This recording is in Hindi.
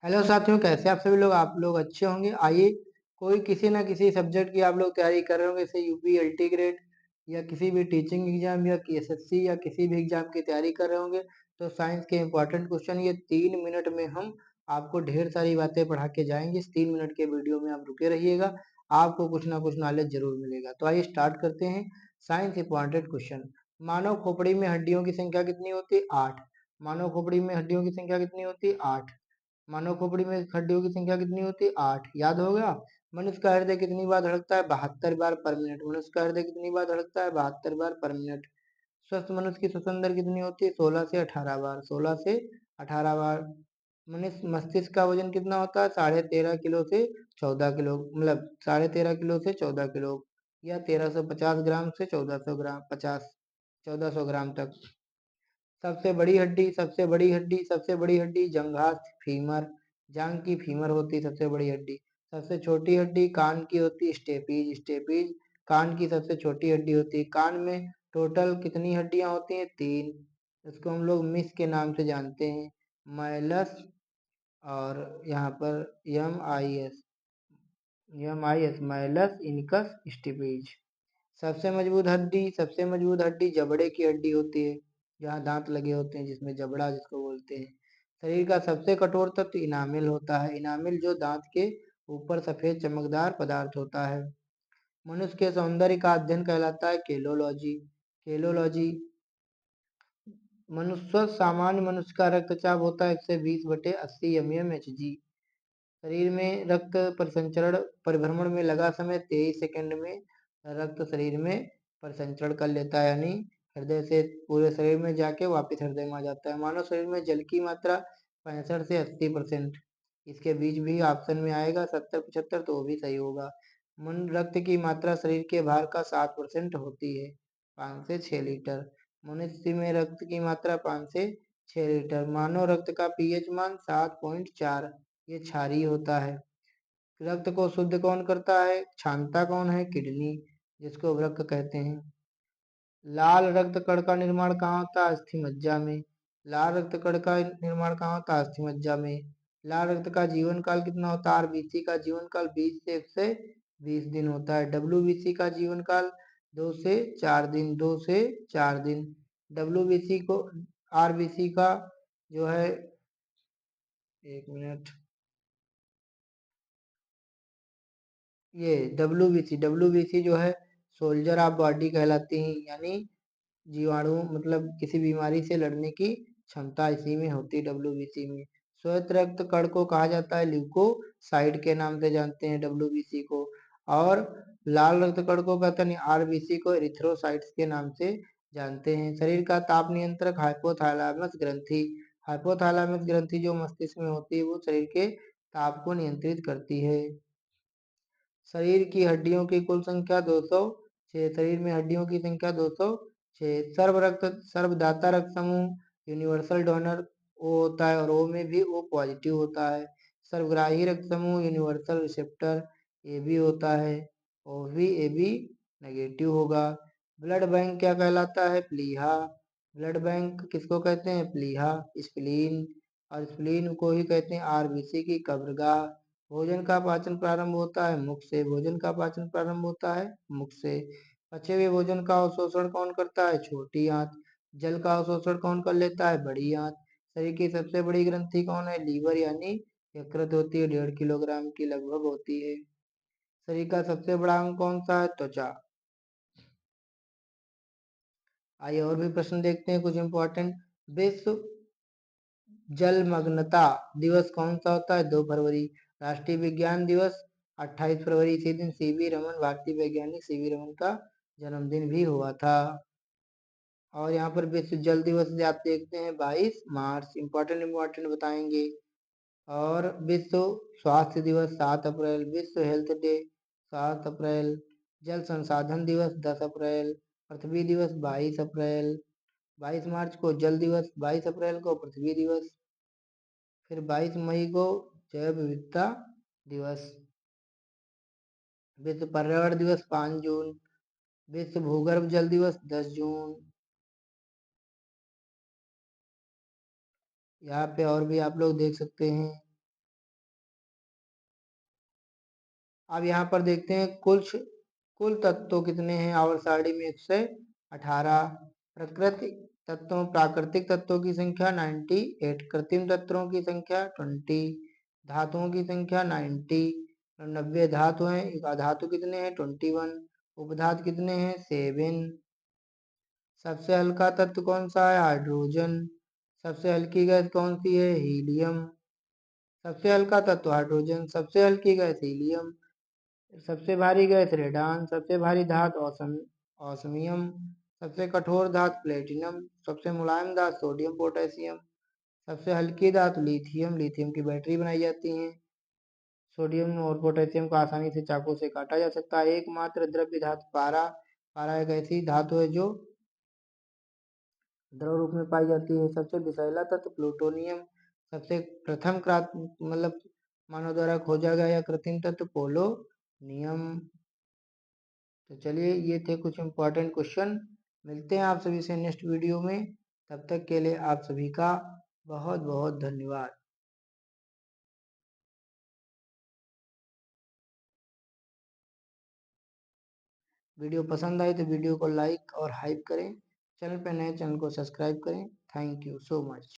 हेलो साथियों, कैसे आप सभी लोग? आप लोग अच्छे होंगे। आइए, कोई किसी ना किसी सब्जेक्ट की आप लोग तैयारी कर रहे होंगे, जैसे यूपी एलटी ग्रेड या किसी भी टीचिंग एग्जाम या एसएससी या किसी भी एग्जाम की तैयारी कर रहे होंगे। तो साइंस के इंपॉर्टेंट क्वेश्चन ये 3 मिनट में हम आपको ढेर सारी बातें पढ़ा के जाएंगे। इस 3 मिनट के वीडियो में आप रुके रहिएगा, आपको कुछ ना कुछ नॉलेज जरूर मिलेगा। तो आइए स्टार्ट करते हैं। Science important question. मानव खोपड़ी में हड्डियों की संख्या कितनी होती है? 8। मानव खोपड़ी में हड्डियों की संख्या कितनी होती है? 8। मानव खोपड़ी में हड्डियों की संख्या कितनी होती है? 8। याद हो गया। मनुष्य का हृदय कितनी बार धड़कता है? 72 बार पर मिनट। मनुष्य का हृदय कितनी बार धड़कता है? 72 बार पर मिनट। स्वस्थ मनुष्य की श्वसन दर कितनी होती है? 16 से 18 बार। 16 से 18 बार। मनुष्य मस्तिष्क का वजन कितना होता है? 13.5 किलो से 14 किलो, मतलब 13.5 किलो से 14 किलो, या 1350 ग्राम से 1400 ग्राम, 1400 ग्राम तक। सबसे बड़ी हड्डी, सबसे बड़ी हड्डी, सबसे बड़ी हड्डी जंघा, फीमर। जांग की फीमर होती है सबसे बड़ी हड्डी। सबसे छोटी हड्डी कान की होती है स्टेपीज। स्टेपीज कान की सबसे छोटी हड्डी होती है। कान में टोटल कितनी हड्डियां होती हैं? 3। इसको हम लोग मिस के नाम से जानते हैं, माइलस, और यहाँ पर MIS, माइलस, इनकस, स्टिपेज। सबसे मजबूत हड्डी, सबसे मजबूत हड्डी जबड़े की हड्डी होती है, जहाँ दांत लगे होते हैं, जिसमें जबड़ा जिसको बोलते हैं। शरीर का सबसे कठोर तत्व इनामिल होता है। इनामिल जो दांत के ऊपर सफेद चमकदार पदार्थ होता है। मनुष्य के सौंदर्य का अध्ययन कहलाता है केलोलॉजी। केलोलॉजी। मनुष्य सामान्य मनुष्य का रक्तचाप होता है 120/80 mmHg। शरीर में रक्त परिसंचरण परिभ्रमण में लगा समय 23 सेकंड में रक्त शरीर में परिसंचरण कर लेता है, यानी हृदय से पूरे शरीर में जाके वापस हृदय में आ जाता है। मानव शरीर में जल की मात्रा 65 से 80%। इसके बीच भी ऑप्शन में आएगा 70-75, तो वो भी सही होगा। मन रक्त की मात्रा शरीर के भार का 7% होती है, 5 से 6 लीटर। मनुष्य में रक्त की मात्रा 5 से 6 लीटर। मानव रक्त का पीएच मान 7.4, ये क्षारीय होता है। रक्त को शुद्ध कौन करता है? छानता कौन है? किडनी, जिसको वृक्क कहते हैं। लाल रक्त कण का निर्माण कहाँ होता है? अस्थि मज्जा में। लाल रक्त कण का निर्माण कहाँ होता है? अस्थि मज्जा में। लाल रक्त का जीवन काल कितना होता है? आरबीसी का जीवन काल 20 से 120 दिन होता है। डब्ल्यूबीसी का जीवन काल 2 से 4 दिन, 2 से 4 दिन। डब्ल्यूबीसी को, आरबीसी का जो है, 1 मिनट, ये डब्ल्यूबीसी जो है सोल्जर ऑफ बॉडी कहलाती है, यानी जीवाणु, मतलब किसी बीमारी से लड़ने की क्षमता इसी में होती है, डब्ल्यूबीसी में। श्वेत रक्त कण को कहा जाता है ल्यूकोसाइट के नाम से जानते हैं डब्ल्यूबीसी को। और लाल रक्त कण को कहते हैं, आरबीसी को एरिथ्रोसाइट्स के नाम से जानते हैं। शरीर का ताप नियंत्रक हाइपोथैलेमस ग्रंथि। हाइपोथैलेमस ग्रंथि जो मस्तिष्क में होती है, वो शरीर के ताप को नियंत्रित करती है। शरीर की हड्डियों की कुल संख्या 206। शरीर में हड्डियों की संख्या 206। सर्वदाता रक्त समूह यूनिवर्सल डोनर ओ होता है, और ओ में भी ओ पॉजिटिव होता है। सर्वग्राही रक्त समूह यूनिवर्सल रिसेप्टर ए बी होता है, और भी ए बी नेगेटिव होगा। ब्लड बैंक क्या कहलाता है? प्लीहा। ब्लड बैंक किसको कहते हैं? प्लीहा। स्प्लीन, और स्प्लीन को ही कहते हैं आरबीसी की कब्रगाह। भोजन का पाचन प्रारंभ होता है मुख से। भोजन का पाचन प्रारंभ होता है मुख से। पचे हुए भोजन का अवशोषण कौन करता है? छोटी आंत। जल का अवशोषण कौन कर लेता है? बड़ी आंत। शरीर की सबसे बड़ी ग्रंथि कौन है? लीवर, यानी यकृत होती है, 1.5 किलोग्राम की लगभग होती है। शरीर का सबसे बड़ा अंग कौन सा है? त्वचा। आइए और भी प्रश्न देखते हैं कुछ इंपॉर्टेंट। विश्व जलमग्नता दिवस कौन सा होता है? 2 फरवरी। राष्ट्रीय विज्ञान दिवस 28 फरवरी। इसी दिन सीवी रमन, भारतीय वैज्ञानिक सीवी रमन का जन्मदिन भी हुआ था। और यहाँ पर विश्व जल दिवस आप देखते हैं 22 मार्च। इंपॉर्टेंट इंपॉर्टेंट बताएंगे। और विश्व स्वास्थ्य दिवस 7 अप्रैल। विश्व हेल्थ डे 7 अप्रैल। जल संसाधन दिवस 10 अप्रैल। पृथ्वी दिवस 22 अप्रैल। 22 मार्च को जल दिवस, 22 अप्रैल को पृथ्वी दिवस, फिर 22 मई को जैव विविधता दिवस। विश्व पर्यावरण दिवस 5 जून। विश्व भूगर्भ जल दिवस 10 जून। यहाँ पे और भी आप लोग देख सकते हैं। अब यहाँ पर देखते हैं कुल तत्व कितने हैं आवर्त सारणी में 118। प्राकृतिक तत्वों की संख्या 98, कृत्रिम तत्वों की संख्या 20, धातुओं की संख्या 90, 90 धातु हैं। अधातु कितने हैं 21, उपधातु कितने हैं 7। सबसे हल्का तत्व कौन सा है हाइड्रोजन। सबसे हल्की गैस कौन सी है हीलियम। सबसे हल्का तत्व हाइड्रोजन, सबसे हल्की गैस हीलियम, सबसे भारी गैस रेडान, सबसे भारी धातु ऑसमियम, सबसे कठोर धातु प्लेटिनम, सबसे मुलायम धातु सोडियम पोटेशियम, सबसे हल्की धातु लिथियम, लिथियम की बैटरी बनाई जाती है। सोडियम और पोटेशियम को आसानी से चाकू से काटा जा सकता है। एकमात्र द्रव्य धातु पारा, पारा एक ऐसी धातु है जो द्रव रूप में पाई जाती है। सबसे विषैला तत्व प्लूटोनियम, सबसे प्रथम मतलब मानव द्वारा खोजा गया या कृत्रिम तत्व पोलोनियम। तो चलिए ये थे कुछ इंपॉर्टेंट क्वेश्चन। मिलते हैं आप सभी से नेक्स्ट वीडियो में। तब तक के लिए आप सभी का बहुत बहुत धन्यवाद। वीडियो पसंद आई तो वीडियो को लाइक और हाइप करें। चैनल पर नए चैनल को सब्सक्राइब करें। Thank you so much.